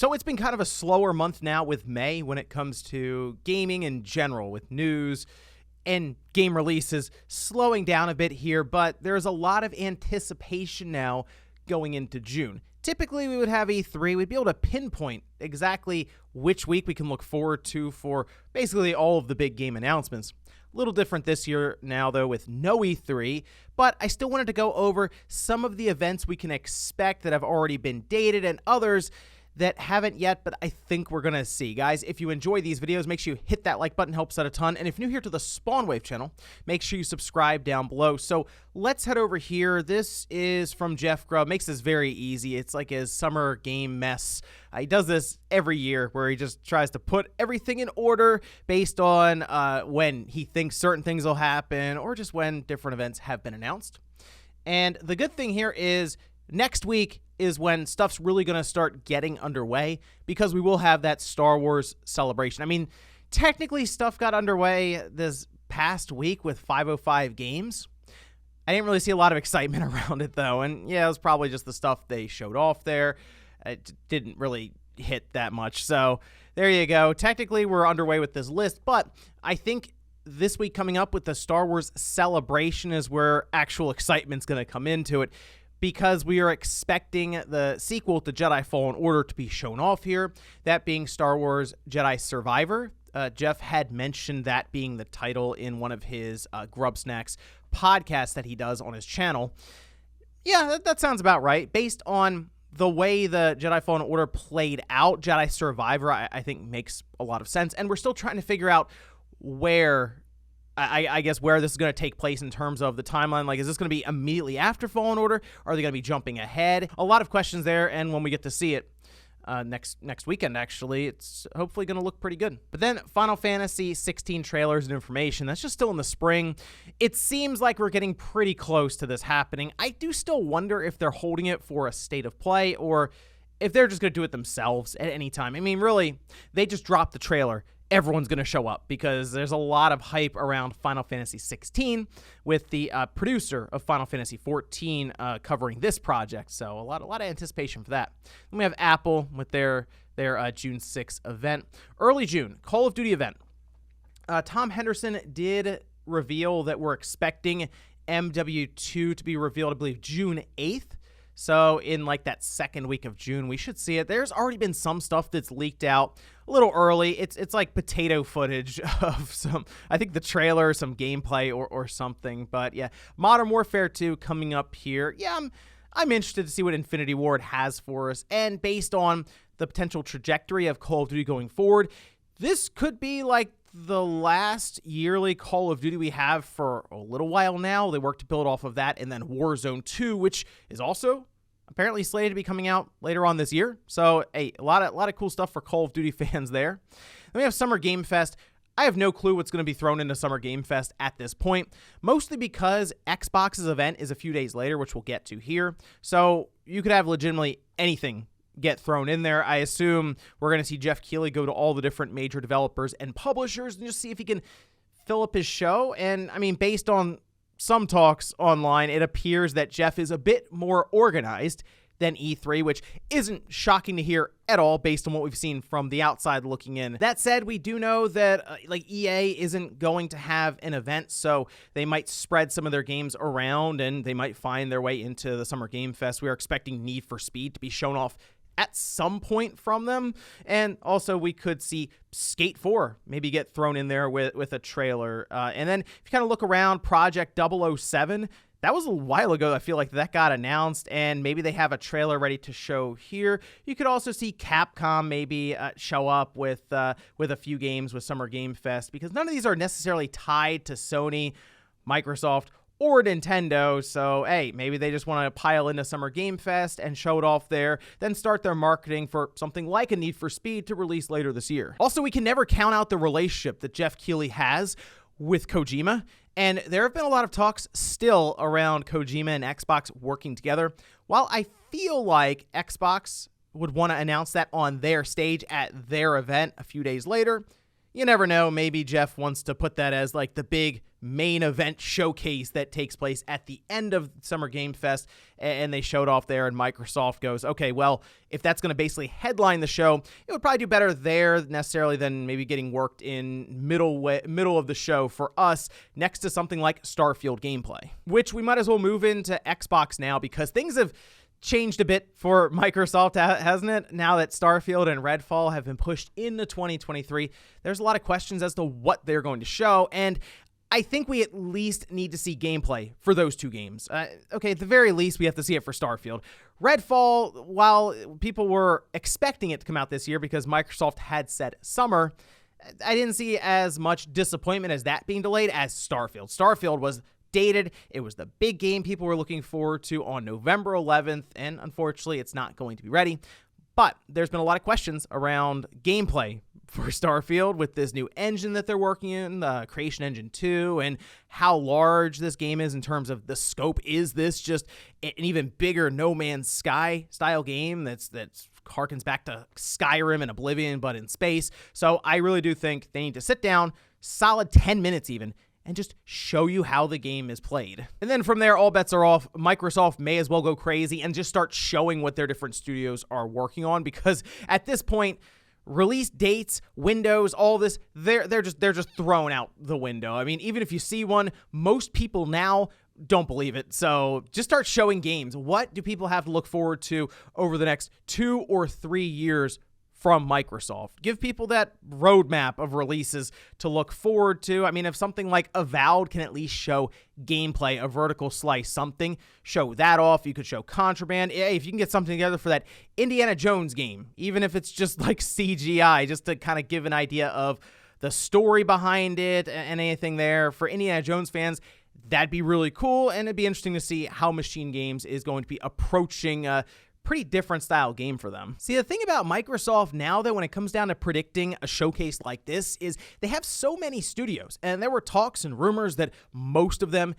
So it's been kind of a slower month now with May when it comes to gaming in general, with news and game releases slowing down a bit here, but there's a lot of anticipation now going into June. Typically, we would have E3. We'd be able to pinpoint exactly which week we can look forward to for basically all of the big game announcements. A little different this year now, though, with no E3, but I still wanted to go over some of the events we can expect that have already been dated and others that haven't yet, but I think we're going to see. Guys, if you enjoy these videos, make sure you hit that like button, helps out a ton. And if you're new here to the Spawnwave channel, make sure you subscribe down below. So let's head over here. This is from Jeff Grubb. Makes this very easy. It's like his summer game mess. He does this every year where he just tries to put everything in order based on when he thinks certain things will happen or just when different events have been announced. And the good thing here is next week is when stuff's really going to start getting underway because we will have that Star Wars celebration. I mean, technically stuff got underway this past week with 505 games. I didn't really see a lot of excitement around it, though. And yeah, it was probably just the stuff they showed off there. It didn't really hit that much. So there you go. Technically, we're underway with this list, but I think this week coming up with the Star Wars celebration is where actual excitement's going to come into it, because we are expecting the sequel to Jedi Fallen Order to be shown off here, that being Star Wars Jedi Survivor. Jeff had mentioned that being the title in one of his Grub Snacks podcasts that he does on his channel. Yeah, that sounds about right. Based on the way the Jedi Fallen Order played out, Jedi Survivor, I think makes a lot of sense. And we're still trying to figure out where I guess where this is going to take place in terms of the timeline. Like, is this going to be immediately after Fallen Order? Are they going to be jumping ahead? A lot of questions there, and when we get to see it next weekend, actually, it's hopefully going to look pretty good. But then Final Fantasy 16 trailers and information, that's just still in the spring. It seems like we're getting pretty close to this happening. I do still wonder if they're holding it for a state of play or if they're just going to do it themselves at any time. I mean, really, they just dropped the trailer. Everyone's going to show up because there's a lot of hype around Final Fantasy 16 with the producer of Final Fantasy 14 covering this project. So a lot of anticipation for that. Then we have Apple with their June 6th event. Early June, Call of Duty event. Tom Henderson did reveal that we're expecting MW2 to be revealed, I believe, June 8th. So in like that second week of June, we should see it. There's already been some stuff that's leaked out a little early. It's like potato footage of some, I think the trailer, some gameplay or something. But yeah, Modern Warfare 2 coming up here. Yeah, I'm interested to see what Infinity Ward has for us. And based on the potential trajectory of Call of Duty going forward, this could be like the last yearly Call of Duty we have for a little while now. They work to build off of that, and then Warzone 2, which is also apparently slated to be coming out later on this year. So, a lot of cool stuff for Call of Duty fans there. Then we have Summer Game Fest. I have no clue what's going to be thrown into Summer Game Fest at this point, mostly because Xbox's event is a few days later, which we'll get to here. So, you could have legitimately anything get thrown in there. I assume we're going to see Jeff Keighley go to all the different major developers and publishers and just see if he can fill up his show. And I mean, based on some talks online, it appears that Jeff is a bit more organized than E3, which isn't shocking to hear at all based on what we've seen from the outside looking in. That said, we do know that like EA isn't going to have an event, so they might spread some of their games around and they might find their way into the Summer Game Fest. We are expecting Need for Speed to be shown off at some point from them. And also we could see Skate 4 maybe get thrown in there with a trailer. And then if you kind of look around, Project 007, that was a while ago. I feel like that got announced, and maybe they have a trailer ready to show here. You could also see Capcom maybe show up with a few games with Summer Game Fest, because none of these are necessarily tied to Sony, Microsoft, or Nintendo. So, hey, maybe they just want to pile into Summer Game Fest and show it off there, then start their marketing for something like a Need for Speed to release later this year. Also, we can never count out the relationship that Jeff Keighley has with Kojima, and there have been a lot of talks still around Kojima and Xbox working together. While I feel like Xbox would want to announce that on their stage at their event a few days later, you never know. Maybe Jeff wants to put that as like the big main event showcase that takes place at the end of Summer Game Fest, and they showed off there, and Microsoft goes, okay, well, if that's going to basically headline the show, it would probably do better there necessarily than maybe getting worked in middle of the show for us next to something like Starfield gameplay, which we might as well move into Xbox now, because things have changed a bit for Microsoft, hasn't it? Now that Starfield and Redfall have been pushed into 2023, there's a lot of questions as to what they're going to show, and I think we at least need to see gameplay for those two games. Okay, at the very least, we have to see it for Starfield. Redfall, while people were expecting it to come out this year because Microsoft had said summer, I didn't see as much disappointment as that being delayed as Starfield. Starfield was dated. It was the big game people were looking forward to on November 11th, and unfortunately, it's not going to be ready. But there's been a lot of questions around gameplay for Starfield with this new engine that they're working in, the Creation Engine 2, and how large this game is in terms of the scope. Is this just an even bigger No Man's Sky style game that's harkens back to Skyrim and Oblivion, but in space? So I really do think they need to sit down, solid 10 minutes even, and just show you how the game is played. And then from there, all bets are off. Microsoft may as well go crazy and just start showing what their different studios are working on, because at this point, release dates, windows, all this, they're just thrown out the window. I mean, even if you see one, most people now don't believe it. So just start showing games. What do people have to look forward to over the next 2 or 3 years from Microsoft? Give people that roadmap of releases to look forward to. I mean, if something like Avowed can at least show gameplay, a vertical slice, something, show that off. You could show Contraband. If you can get something together for that Indiana Jones game, even if it's just like CGI, just to kind of give an idea of the story behind it and anything there for Indiana Jones fans, that'd be really cool. And it'd be interesting to see how Machine Games is going to be approaching pretty different style game for them. See, the thing about Microsoft now, that when it comes down to predicting a showcase like this, is they have so many studios, and there were talks and rumors that most of them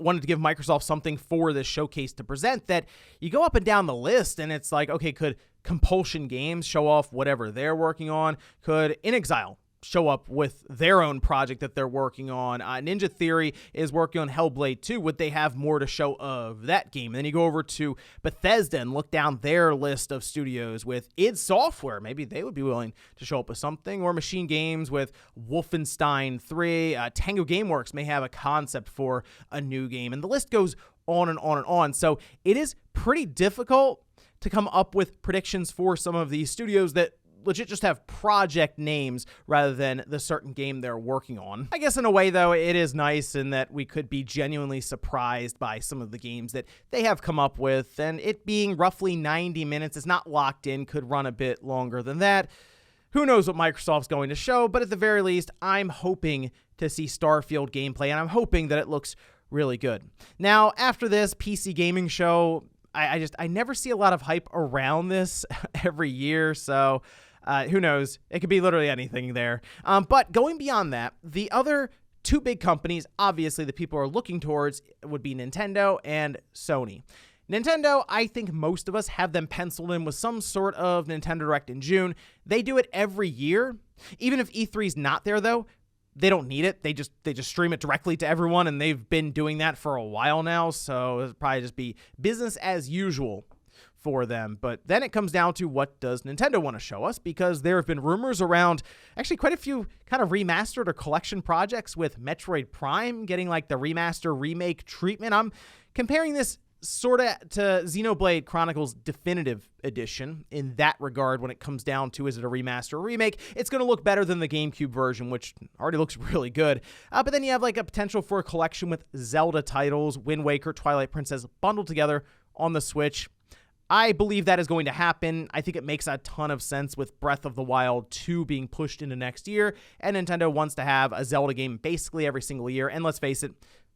wanted to give Microsoft something for this showcase to present, that you go up and down the list and it's like, okay, could Compulsion Games show off whatever they're working on? Could InXile show up with their own project that they're working on? Ninja Theory is working on Hellblade 2. Would they have more to show of that game? And then you go over to Bethesda and look down their list of studios with id Software. Maybe they would be willing to show up with something. Or Machine Games with Wolfenstein 3. Tango Gameworks may have a concept for a new game. And the list goes on and on and on. So it is pretty difficult to come up with predictions for some of these studios that legit just have project names rather than the certain game they're working on. I guess in a way, though, it is nice in that we could be genuinely surprised by some of the games that they have come up with, and it being roughly 90 minutes, it's not locked in, could run a bit longer than that. Who knows what Microsoft's going to show, but at the very least, I'm hoping to see Starfield gameplay, and I'm hoping that it looks really good. Now, after this PC gaming show, I never see a lot of hype around this every year, so who knows? It could be literally anything there. But going beyond that, the other two big companies, obviously, that people are looking towards would be Nintendo and Sony. Nintendo, I think most of us have them penciled in with some sort of Nintendo Direct in June. They do it every year. Even if E3's not there, though, they don't need it. They just stream it directly to everyone, and they've been doing that for a while now, so it'll probably just be business as usual for them. But then it comes down to, what does Nintendo want to show us? Because there have been rumors around actually quite a few kind of remastered or collection projects, with Metroid Prime getting like the remaster remake treatment. I'm comparing this sort of to Xenoblade Chronicles Definitive Edition in that regard when it comes down to, is it a remaster or remake? It's going to look better than the GameCube version, which already looks really good. But then you have like a potential for a collection with Zelda titles, Wind Waker, Twilight Princess bundled together on the Switch. I believe that is going to happen. I think it makes a ton of sense with Breath of the Wild 2 being pushed into next year, and Nintendo wants to have a Zelda game basically every single year, and let's face it,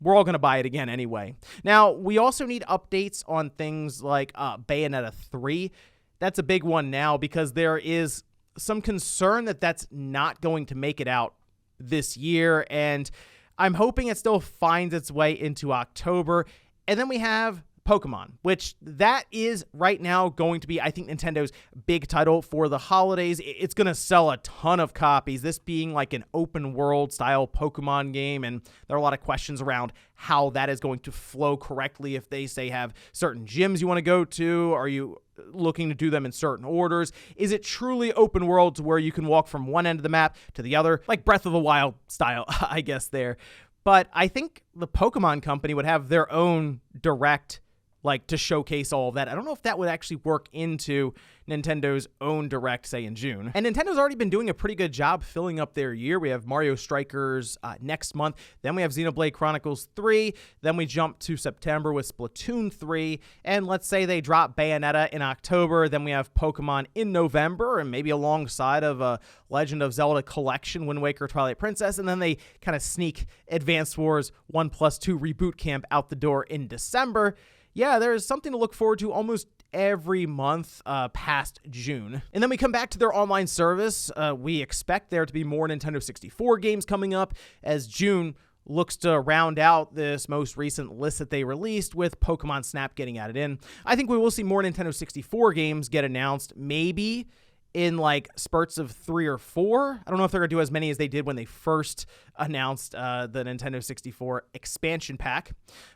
we're all going to buy it again anyway. Now, we also need updates on things like Bayonetta 3. That's a big one now, because there is some concern that that's not going to make it out this year, and I'm hoping it still finds its way into October. And then we have Pokemon, which that is right now going to be, I think, Nintendo's big title for the holidays. It's going to sell a ton of copies, this being like an open world style Pokemon game. And there are a lot of questions around how that is going to flow correctly. If they say have certain gyms you want to go to, are you looking to do them in certain orders? Is it truly open world to where you can walk from one end of the map to the other, like Breath of the Wild style, I guess there. But I think the Pokemon Company would have their own direct, like, to showcase all of that. I don't know if that would actually work into Nintendo's own direct, say, in June. And Nintendo's already been doing a pretty good job filling up their year. We have Mario Strikers next month. Then we have Xenoblade Chronicles 3. Then we jump to September with Splatoon 3. And let's say they drop Bayonetta in October. Then we have Pokemon in November, and maybe alongside of a Legend of Zelda Collection, Wind Waker, Twilight Princess. And then they kind of sneak Advance Wars 1+2 Reboot Camp out the door in December. Yeah, there's something to look forward to almost every month past June. And then we come back to their online service. We expect there to be more Nintendo 64 games coming up as June looks to round out this most recent list that they released with Pokemon Snap getting added in. I think we will see more Nintendo 64 games get announced, maybe in like spurts of 3 or 4. I don't know if they're going to do as many as they did when they first announced the Nintendo 64 expansion pack.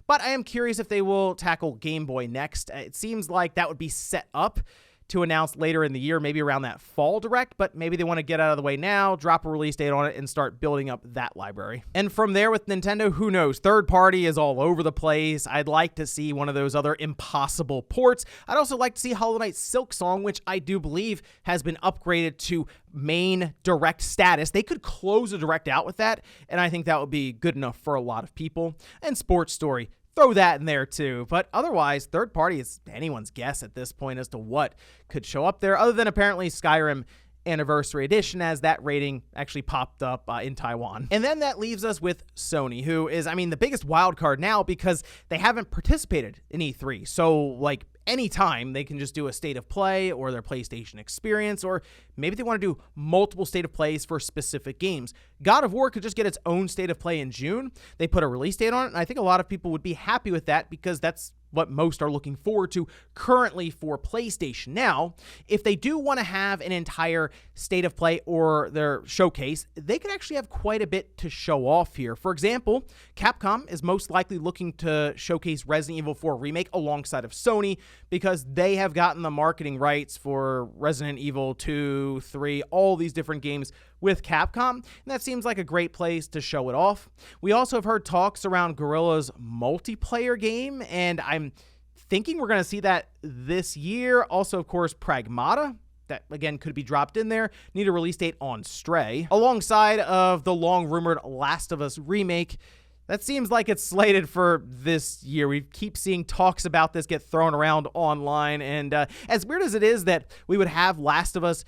But I am curious if they will tackle Game Boy next. It seems like that would be set up to announce later in the year, maybe around that fall direct, but maybe they want to get out of the way now, drop a release date on it, and start building up that library. And from there with Nintendo, who knows? Third party is all over the place. I'd like to see one of those other impossible ports. I'd also like to see Hollow Knight Silksong, which I do believe has been upgraded to main direct status. They could close a direct out with that, and I think that would be good enough for a lot of people. And Sports Story, throw that in there too. But otherwise, third party is anyone's guess at this point as to what could show up there, other than apparently Skyrim Anniversary Edition, as that rating actually popped up in Taiwan. And then that leaves us with Sony, who is, the biggest wild card now because they haven't participated in E3. So, like, anytime they can just do a state of play or their PlayStation experience, or maybe they want to do multiple state of plays for specific games. God of War could just get its own state of play in June. They put a release date on it, and I think a lot of people would be happy with that because that's what most are looking forward to currently for PlayStation. Now, if they do want to have an entire state of play or their showcase, they could actually have quite a bit to show off here. For example, Capcom is most likely looking to showcase Resident Evil 4 Remake alongside of Sony because they have gotten the marketing rights for Resident Evil 2, 3, all these different games with Capcom, and that seems like a great place to show it off. We also have heard talks around Guerrilla's multiplayer game, and I'm thinking we're going to see that this year. Also, of course, Pragmata, that again could be dropped in there. Need a release date on Stray, alongside of the long-rumored Last of Us remake. That seems like it's slated for this year. We keep seeing talks about this get thrown around online, and as weird as it is that we would have Last of Us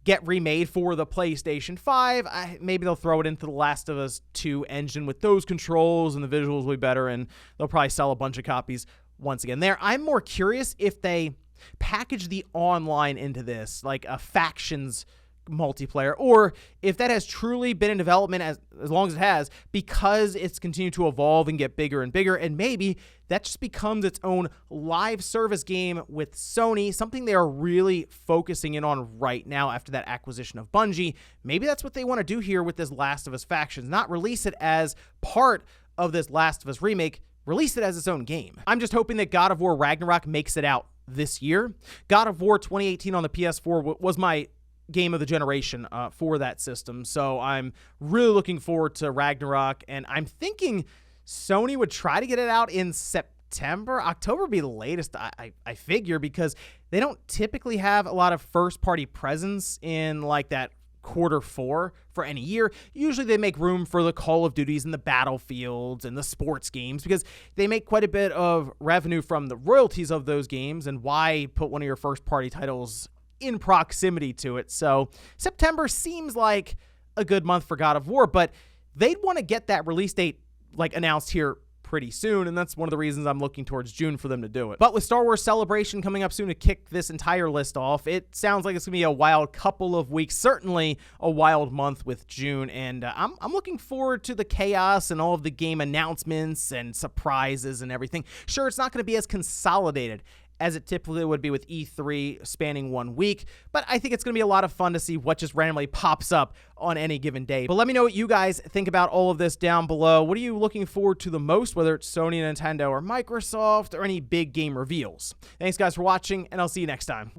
get remade for the PlayStation 5, maybe they'll throw it into the Last of Us 2 engine with those controls, and the visuals will be better, and they'll probably sell a bunch of copies once again there. I'm more curious if they package the online into this, like a factions multiplayer, or if that has truly been in development as long as it has because it's continued to evolve and get bigger and bigger, and maybe that just becomes its own live service game with Sony, something they are really focusing in on right now after that acquisition of Bungie. Maybe that's what they want to do here with this Last of Us Factions, not release it as part of this Last of Us remake, release it as its own game. I'm just hoping that God of War Ragnarok makes it out this year. God of War 2018 on the PS4 was my game of the generation for that system, so I'm really looking forward to Ragnarok, and I'm thinking Sony would try to get it out in September. October would be the latest, I figure, because they don't typically have a lot of first-party presence in like that Q4 for any year. Usually they make room for the Call of Duties and the Battlefields and the sports games because they make quite a bit of revenue from the royalties of those games, and why put one of your first-party titles in proximity to it? So September seems like a good month for God of War, but they'd want to get that release date like announced here pretty soon, and that's one of the reasons I'm looking towards June for them to do it. But with Star Wars Celebration coming up soon to kick this entire list off, it sounds like it's going to be a wild couple of weeks, certainly a wild month with June, and I'm looking forward to the chaos and all of the game announcements and surprises and everything. Sure, it's not going to be as consolidated as it typically would be with E3 spanning 1 week, but I think it's going to be a lot of fun to see what just randomly pops up on any given day. But let me know what you guys think about all of this down below. What are you looking forward to the most, whether it's Sony, Nintendo, or Microsoft, or any big game reveals? Thanks guys for watching, and I'll see you next time.